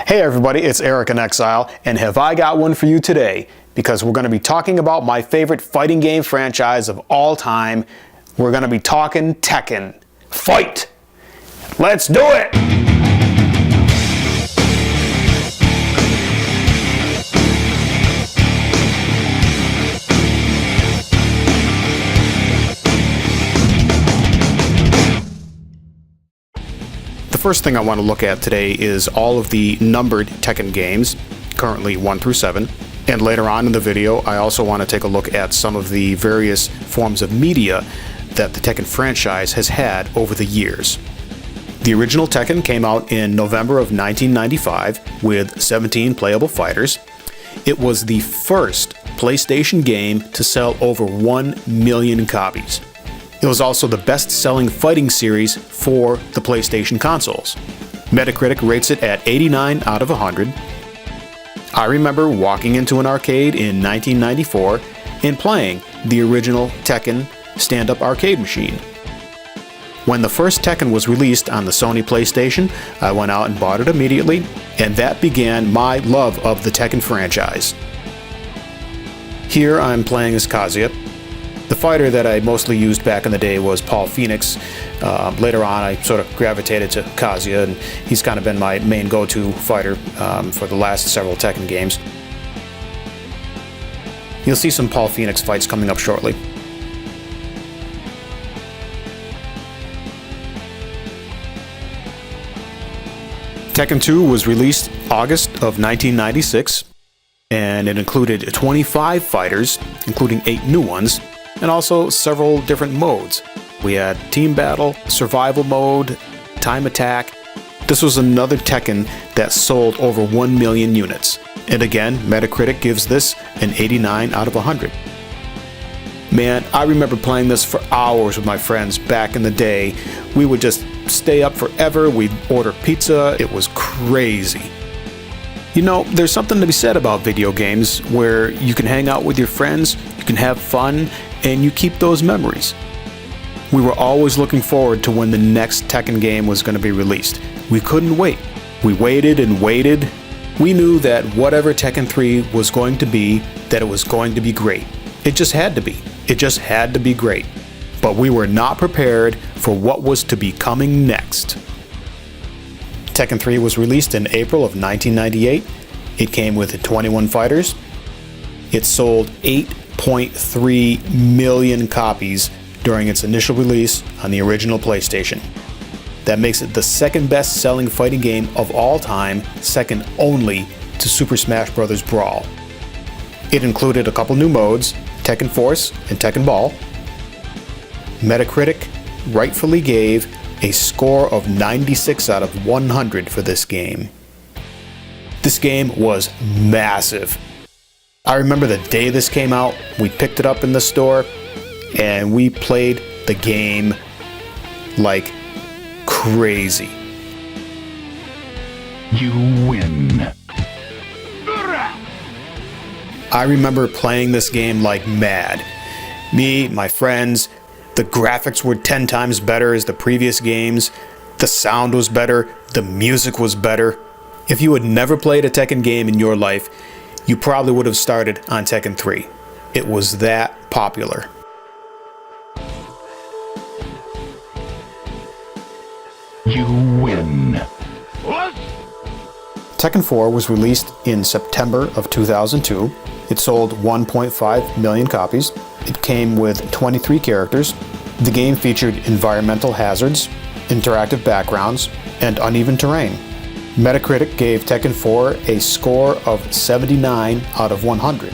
Hey everybody, it's Eric in Exile, and have I got one for you today, because we're going to be talking about my favorite fighting game franchise of all time. We're going to be talking Tekken. Fight! Let's do it! The first thing I want to look at today is all of the numbered Tekken games, currently 1 through 7. And later on in the video, I also want to take a look at some of the various forms of media that the Tekken franchise has had over the years. The original Tekken came out in November of 1995 with 17 playable fighters. It was the first PlayStation game to sell over 1 million copies. It was also the best-selling fighting series for the PlayStation consoles. Metacritic rates it at 89 out of 100. I remember walking into an arcade in 1994 and playing the original Tekken stand-up arcade machine. When the first Tekken was released on the Sony PlayStation, I went out and bought it immediately, and that began my love of the Tekken franchise. Here I'm playing as Kazuya. The fighter that I mostly used back in the day was Paul Phoenix. Later on, I sort of gravitated to Kazuya, and he's kind of been my main go-to fighter for the last several Tekken games. You'll see some Paul Phoenix fights coming up shortly. Tekken II was released August of 1996, and it included 25 fighters, including 8 new ones, and also several different modes. We had Team Battle, Survival Mode, Time Attack. This was another Tekken that sold over 1 million units. And again, Metacritic gives this an 89 out of 100. Man, I remember playing this for hours with my friends back in the day. We would just stay up forever, we'd order pizza, it was crazy. You know, there's something to be said about video games where you can hang out with your friends, you can have fun, and you keep those memories. We were always looking forward to when the next Tekken game was going to be released. We couldn't wait. We waited and waited. We knew that whatever Tekken 3 was going to be, that it was going to be great. It just had to be. It just had to be great. But we were not prepared for what was to be coming next. Tekken 3 was released in April of 1998. It came with 21 fighters. It sold 8.3 million copies during its initial release on the original PlayStation. That makes it the second best-selling fighting game of all time, second only to Super Smash Bros. Brawl. It included a couple new modes, Tekken Force and Tekken Ball. Metacritic rightfully gave a score of 96 out of 100 for this game. This game was massive. I remember the day this came out, we picked it up in the store, and we played the game like crazy. You win. I remember playing this game like mad. Me, my friends, the graphics were 10 times better as the previous games, the sound was better, the music was better. If you had never played a Tekken game in your life, you probably would have started on Tekken 3. It was that popular. You win. What? Tekken 4 was released in September of 2002. It sold 1.5 million copies. It came with 23 characters. The game featured environmental hazards, interactive backgrounds, and uneven terrain. Metacritic gave Tekken 4 a score of 79 out of 100,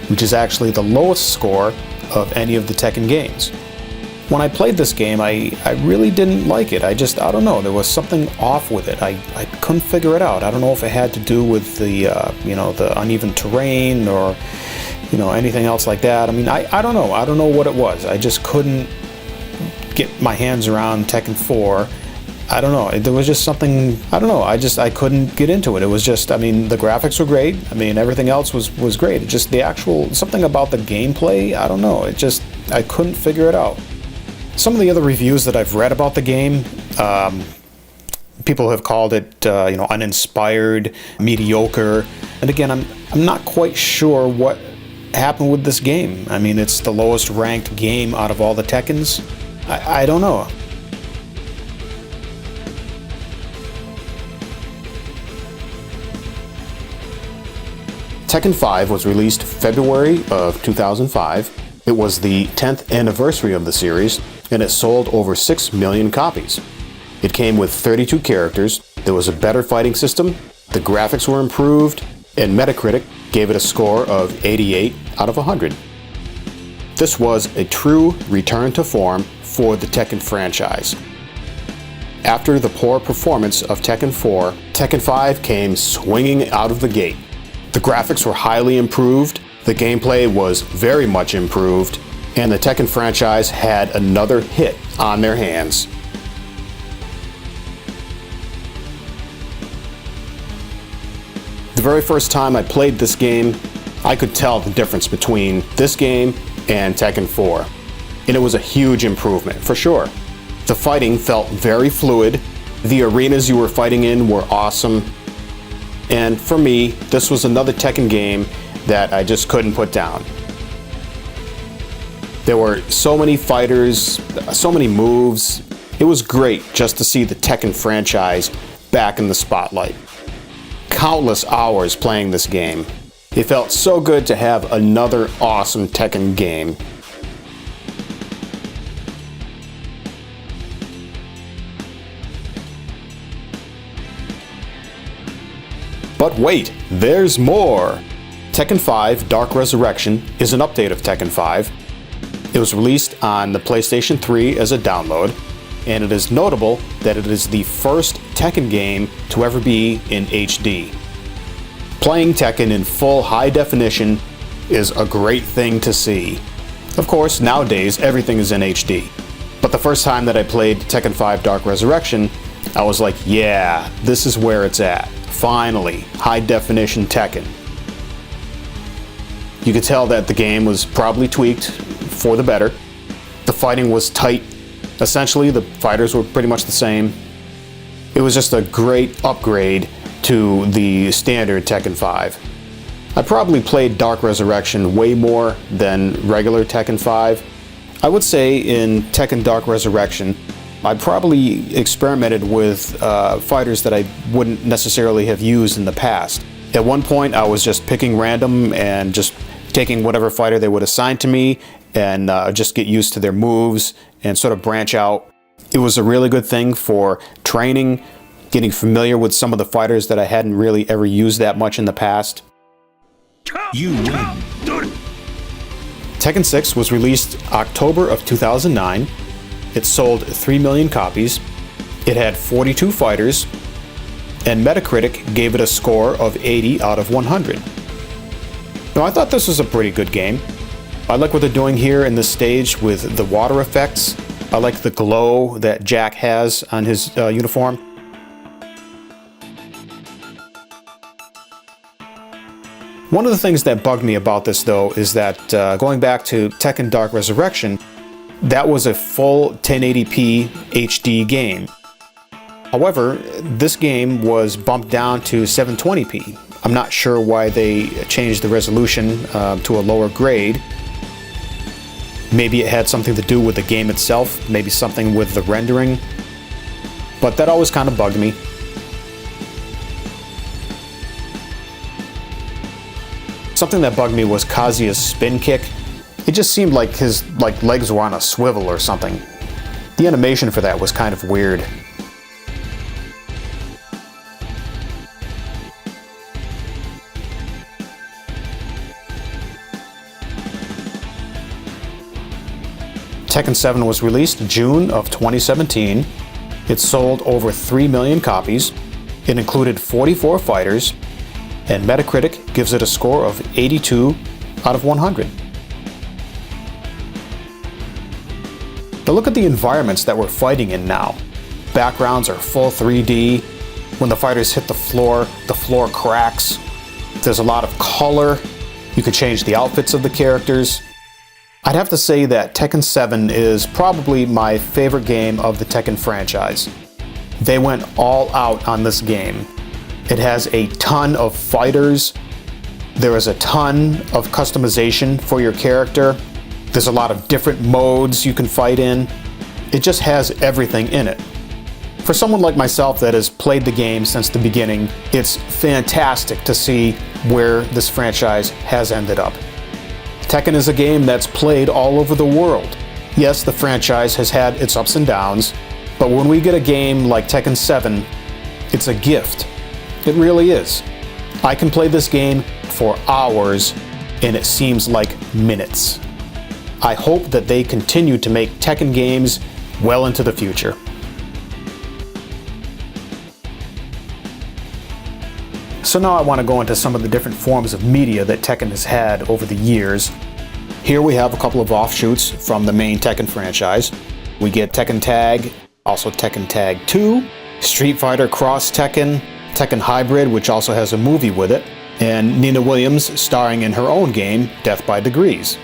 which is actually the lowest score of any of the Tekken games. When I played this game, I really didn't like it. I don't know, there was something off with it. I couldn't figure it out. I don't know if it had to do with the, the uneven terrain or, anything else like that. I mean, I don't know. I don't know what it was. I just couldn't get my hands around Tekken 4. I don't know, there was just something, I don't know, I couldn't get into it. It was just, the graphics were great, everything else was great. It just, something about the gameplay, I don't know, I couldn't figure it out. Some of the other reviews that I've read about the game, People have called it, uninspired, mediocre. And again, I'm not quite sure what happened with this game. I mean, it's the lowest ranked game out of all the Tekkens. I don't know. Tekken V was released February of 2005. It was the 10th anniversary of the series, and it sold over 6 million copies. It came with 32 characters, there was a better fighting system, the graphics were improved, and Metacritic gave it a score of 88 out of 100. This was a true return to form for the Tekken franchise. After the poor performance of Tekken IV, Tekken V came swinging out of the gate. The graphics were highly improved, the gameplay was very much improved, and the Tekken franchise had another hit on their hands. The very first time I played this game, I could tell the difference between this game and Tekken IV. And it was a huge improvement, for sure. The fighting felt very fluid, the arenas you were fighting in were awesome, and for me, this was another Tekken game that I just couldn't put down. There were so many fighters, so many moves. It was great just to see the Tekken franchise back in the spotlight. Countless hours playing this game. It felt so good to have another awesome Tekken game. But wait, there's more! Tekken V Dark Resurrection is an update of Tekken V. It was released on the PlayStation 3 as a download, and it is notable that it is the first Tekken game to ever be in HD. Playing Tekken in full high definition is a great thing to see. Of course, nowadays everything is in HD. But the first time that I played Tekken V Dark Resurrection, I was like, yeah, this is where it's at. Finally, high definition Tekken. You could tell that the game was probably tweaked for the better. The fighting was tight. Essentially, the fighters were pretty much the same. It was just a great upgrade to the standard Tekken V. I probably played Dark Resurrection way more than regular Tekken V. I would say in Tekken Dark Resurrection, I probably experimented with fighters that I wouldn't necessarily have used in the past. At one point, I was just picking random and just taking whatever fighter they would assign to me and just get used to their moves and sort of branch out. It was a really good thing for training, getting familiar with some of the fighters that I hadn't really ever used that much in the past. You win. Tekken VI was released October of 2009. It sold 3 million copies. It had 42 fighters, and Metacritic gave it a score of 80 out of 100. Now, I thought this was a pretty good game. I like what they're doing here in this stage with the water effects. I like the glow that Jack has on his uniform. One of the things that bugged me about this, though, is that going back to Tekken Dark Resurrection, that was a full 1080p HD game. However, this game was bumped down to 720p. I'm not sure why they changed the resolution to a lower grade. Maybe it had something to do with the game itself, maybe something with the rendering. But that always kind of bugged me. Something that bugged me was Kazuya's spin kick. It just seemed like his legs were on a swivel or something. The animation for that was kind of weird. Tekken VII was released June of 2017. It sold over 3 million copies. It included 44 fighters, and Metacritic gives it a score of 82 out of 100. Now look at the environments that we're fighting in now. Backgrounds are full 3D. When the fighters hit the floor cracks. There's a lot of color. You can change the outfits of the characters. I'd have to say that Tekken VII is probably my favorite game of the Tekken franchise. They went all out on this game. It has a ton of fighters. There is a ton of customization for your character. There's a lot of different modes you can fight in. It just has everything in it. For someone like myself that has played the game since the beginning, it's fantastic to see where this franchise has ended up. Tekken is a game that's played all over the world. Yes, the franchise has had its ups and downs, but when we get a game like Tekken VII, it's a gift. It really is. I can play this game for hours, and it seems like minutes. I hope that they continue to make Tekken games well into the future. So now I want to go into some of the different forms of media that Tekken has had over the years. Here we have a couple of offshoots from the main Tekken franchise. We get Tekken Tag, also Tekken Tag II, Street Fighter Cross Tekken, Tekken Hybrid, which also has a movie with it, and Nina Williams starring in her own game, Death by Degrees.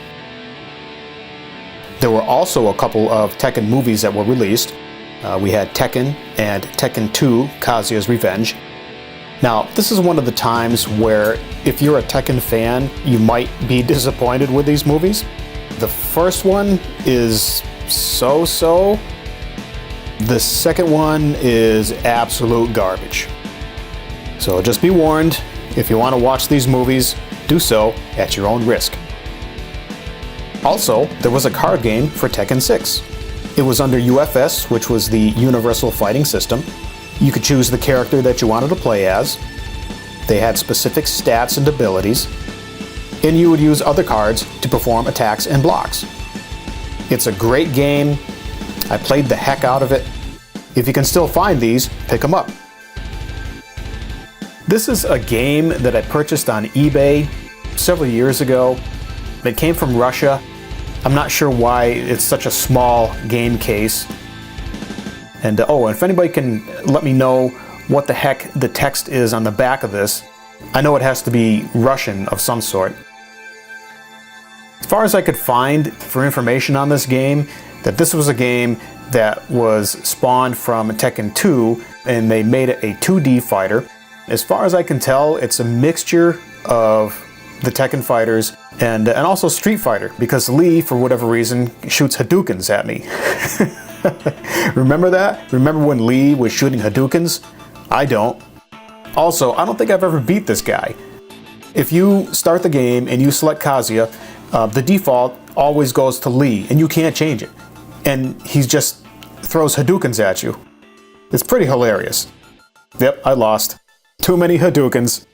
There were also a couple of Tekken movies that were released. We had Tekken and Tekken II, Kazuya's Revenge. Now, this is one of the times where if you're a Tekken fan, you might be disappointed with these movies. The first one is so-so. The second one is absolute garbage. So just be warned, if you want to watch these movies, do so at your own risk. Also, there was a card game for Tekken VI. It was under UFS, which was the Universal Fighting System. You could choose the character that you wanted to play as. They had specific stats and abilities, and you would use other cards to perform attacks and blocks. It's a great game. I played the heck out of it. If you can still find these, pick them up. This is a game that I purchased on eBay several years ago. It came from Russia. I'm not sure why it's such a small game case. And and if anybody can let me know what the heck the text is on the back of this, I know it has to be Russian of some sort. As far as I could find for information on this game, that this was a game that was spawned from Tekken II, and they made it a 2D fighter. As far as I can tell, it's a mixture of the Tekken fighters and also Street Fighter, because Lee, for whatever reason, shoots Hadoukens at me. Remember that? Remember when Lee was shooting Hadoukens? I don't. Also, I don't think I've ever beat this guy. If you start the game and you select Kazuya, the default always goes to Lee, and you can't change it. And he just throws Hadoukens at you. It's pretty hilarious. Yep, I lost. Too many Hadoukens.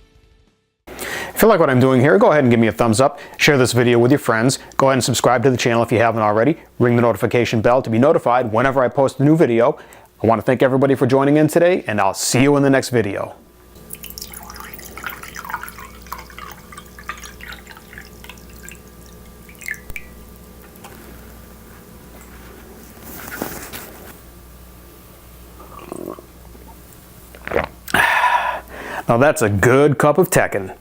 If you like what I'm doing here, go ahead and give me a thumbs up. Share this video with your friends. Go ahead and subscribe to the channel if you haven't already. Ring the notification bell to be notified whenever I post a new video. I want to thank everybody for joining in today, and I'll see you in the next video. Now that's a good cup of Tekken.